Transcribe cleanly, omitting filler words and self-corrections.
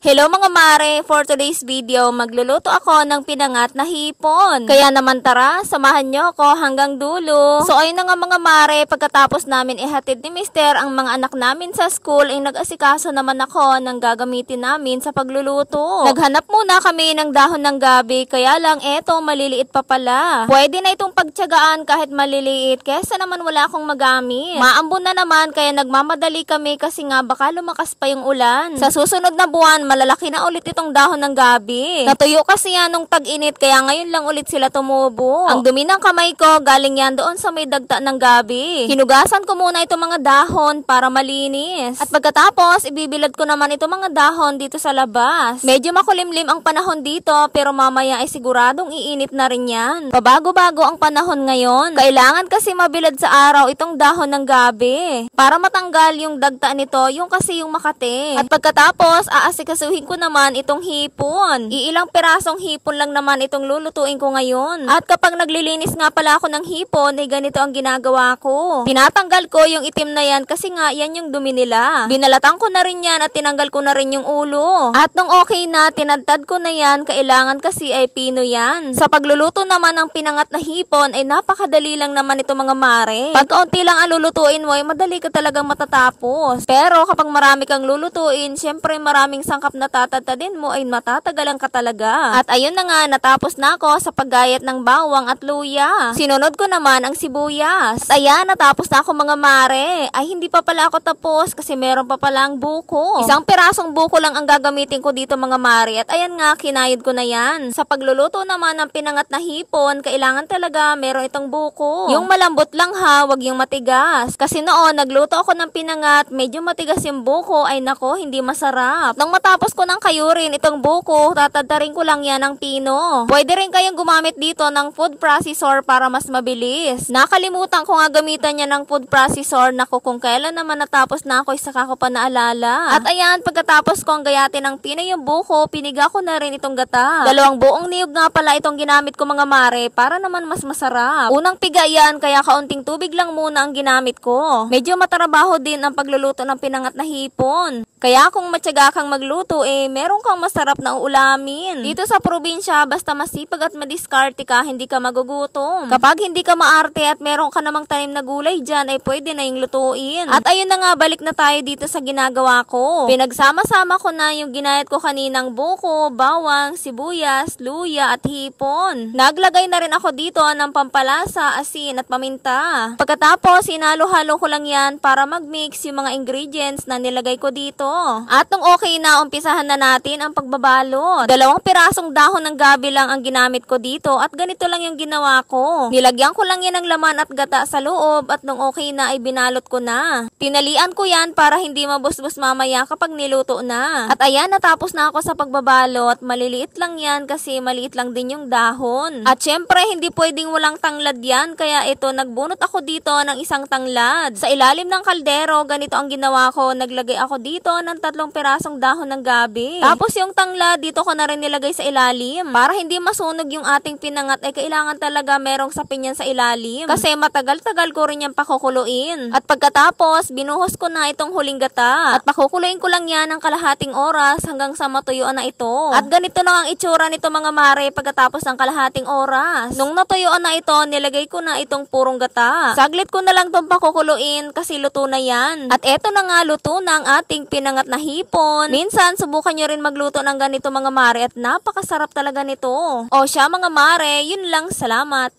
Hello mga mare, for today's video, magluluto ako ng pinangat na hipon. Kaya naman tara, samahan nyo ako hanggang dulo. So ayun na nga mga mare, pagkatapos namin ihatid ni Mister ang mga anak namin sa school, ay nag-asikaso naman ako ng gagamitin namin sa pagluluto. Naghanap muna kami ng dahon ng gabi, kaya lang eto maliliit pa pala. Pwede na itong pagtiyagaan kahit maliliit, kesa naman wala akong magamit. Maambon na naman, kaya nagmamadali kami kasi nga baka lumakas pa yung ulan. Sa susunod na buwan, malalaki na ulit itong dahon ng gabi. Natuyo kasi yan nung tag-init, kaya ngayon lang ulit sila tumubo. Ang dumi ng kamay ko, galing yan doon sa may dagta ng gabi. Hinugasan ko muna itong mga dahon para malinis. At pagkatapos, ibibilad ko naman itong mga dahon dito sa labas. Medyo makulimlim ang panahon dito, pero mamaya ay siguradong iinit na rin yan. Pabago-bago ang panahon ngayon. Kailangan kasi mabilad sa araw itong dahon ng gabi para matanggal yung dagta nito, yung kasi yung makate. At pagkatapos, aasikasuhin ko naman itong hipon. Iilang pirasong hipon lang naman itong lulutuin ko ngayon. At kapag naglilinis nga pala ako ng hipon, ay ganito ang ginagawa ko. Tinatanggal ko yung itim na yan kasi nga yan yung dumi nila. Binalatan ko na rin yan at tinanggal ko na rin yung ulo. At nung okay na, tinadtad ko na yan, kailangan kasi ay pino yan. Sa pagluluto naman ng pinangat na hipon, ay napakadali lang naman ito mga mare. Pag kaunti lang ang lulutuin mo, ay madali ka talagang matatapos. Pero kapag marami kang lulutuin, syempre maraming sangkap na tatadtadin mo, ay matatagalan ka talaga. At ayun na nga, natapos na ako sa paggayat ng bawang at luya. Sinunod ko naman ang sibuyas. At ayan, natapos na ako mga mare. Ay hindi pa pala ako tapos kasi meron pa pala ang buko. Isang pirasong buko lang ang gagamitin ko dito mga mare. At ayan nga, kinayod ko na yan. Sa pagluluto naman ng pinangat na hipon, kailangan talaga meron itong buko. Yung malambot lang ha, wag yung matigas. Kasi noon, nagluto ako ng pinangat, medyo matigas yung buko, ay nako, hindi masarap. Nang matapos ko ng kayurin itong buko, tatadtarin ko lang yan ng pino. Pwede rin kayong gumamit dito ng food processor para mas mabilis. Nakalimutan ko nga gamitan niya ng food processor, nako kung kailan naman natapos na ako, saka ko pa naalala. At ayan, pagkatapos kong gayatin ng pino yung buko, piniga ko na rin itong gata. 2 buong niyog nga pala itong ginamit ko mga mare, para naman mas masarap. Unang piga yan, kaya kaunting tubig lang muna ang ginamit ko. Medyo matrabaho din ang pagluluto ng pinangat na hipon. Kaya kung matyaga kang magluto, meron kang masarap na ulamin. Dito sa probinsya, basta masipag at madiskarte ka, hindi ka magugutom. Kapag hindi ka maarte at meron ka namang tanim na gulay dyan, ay pwede na yung lutuin. At ayun na nga, balik na tayo dito sa ginagawa ko. Pinagsama-sama ko na yung ginayat ko kaninang buko, bawang, sibuyas, luya at hipon. Naglagay na rin ako dito ng pampalasa, asin at paminta. Pagkatapos, hinalo-halo ko lang yan para mag-mix yung mga ingredients na nilagay ko dito. At nung okay na, umpisahan na natin ang pagbabalot. 2 pirasong dahon ng gabi lang ang ginamit ko dito at ganito lang yung ginawa ko. Nilagyan ko lang yan ng laman at gata sa loob at nung okay na ay binalot ko na. Tinalian ko yan para hindi mabusbus mamaya kapag niluto na. At ayan, natapos na ako sa pagbabalot. Maliliit lang yan kasi maliit lang din yung dahon. At syempre, hindi pwedeng walang tanglad yan, kaya ito, nagbunot ako dito ng isang tanglad. Sa ilalim ng kaldero, ganito ang ginawa ko. Naglagay ako dito ng 3 pirasong dahon ng gabi. Tapos yung tanglad, dito ko na rin nilagay sa ilalim. Para hindi masunog yung ating pinangat, ay kailangan talaga merong sapin yan sa ilalim. Kasi matagal-tagal ko rin yan pakukuluin. At pagkatapos, binuhos ko na itong huling gata. At pakukuluin ko lang yan ng kalahating oras hanggang sa matuyuan na ito. At ganito na ang itsura nito mga mare pagkatapos ng kalahating oras. Nung natuyuan na ito, nilagay ko na itong purong gata. Saglit ko na lang itong pakukuluin kasi luto na yan. At eto na nga, luto na ang ating pinangat na hipon. Minsan, subukan nyo rin magluto ng ganito mga mare at napakasarap talaga nito. O siya mga mare, yun lang, salamat.